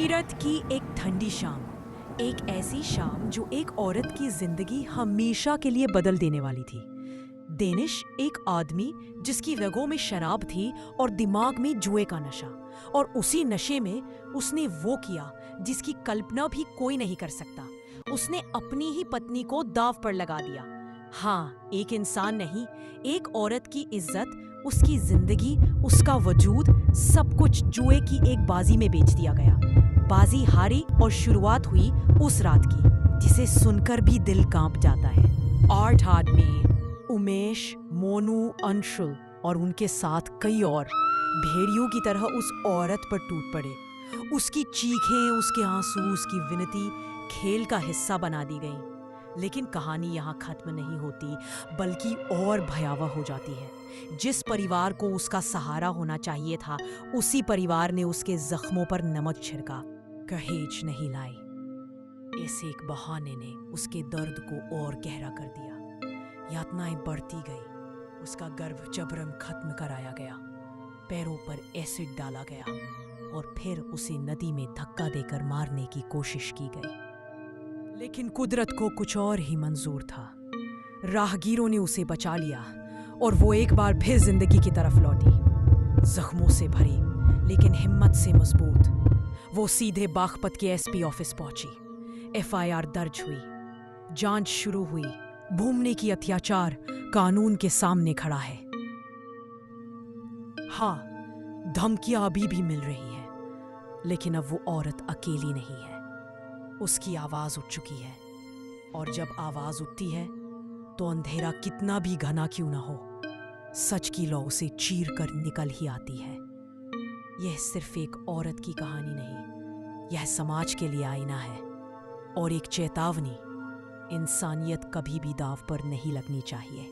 मीरठ की एक ठंडी शाम, एक ऐसी शाम जो एक औरत की जिंदगी हमेशा के लिए बदल देने वाली थी। डेनिश एक आदमी जिसकी रगों में शराब थी और दिमाग में जुए का नशा, और उसी नशे में उसने वो किया जिसकी कल्पना भी कोई नहीं कर सकता। उसने अपनी ही पत्नी को दांव पर लगा दिया। हाँ, एक इंसान नहीं, एक औरत की इज्जत, उसकी जिंदगी, उसका वजूद, सब कुछ जुए की एक बाजी में बेच दिया गया। बाजी हारी और शुरुआत हुई उस रात की जिसे सुनकर भी दिल कांप जाता है। 8 आदमी, उमेश, मोनू, अंशुल और उनके साथ कई और भेड़ियों की तरह उस औरत पर टूट पड़े। उसकी चीखें, उसके आंसू, उसकी विनती खेल का हिस्सा बना दी गई। लेकिन कहानी यहाँ खत्म नहीं होती, बल्कि और भयावह हो जाती है। जिस परिवार को उसका सहारा होना चाहिए था, उसी परिवार ने उसके जख्मों पर नमक छिड़का। कहेज नहीं लाई। इस एक बहाने ने उसके दर्द को और गहरा कर दिया। यातनाएं बढ़ती गई। उसका गर्भ जबरन खत्म कराया गया, पैरों पर एसिड डाला गया और फिर उसे नदी में धक्का देकर मारने की कोशिश की गई। लेकिन कुदरत को कुछ और ही मंजूर था। राहगीरों ने उसे बचा लिया और वो एक बार फिर जिंदगी की तरफ लौटी, जख्मों से भरी लेकिन हिम्मत से मजबूत। वो सीधे बागपत के एसपी ऑफिस पहुंची। एफआईआर दर्ज हुई, जांच शुरू हुई। भूमने की अत्याचार कानून के सामने खड़ा है। हाँ, धमकियां अभी भी मिल रही है, लेकिन अब वो औरत अकेली नहीं है। उसकी आवाज उठ चुकी है, और जब आवाज उठती है तो अंधेरा कितना भी घना क्यों ना हो, सच की लौ उसे चीर कर निकल ही आती है। यह सिर्फ एक औरत की कहानी नहीं, यह समाज के लिए आईना है और एक चेतावनी। इंसानियत कभी भी दांव पर नहीं लगनी चाहिए।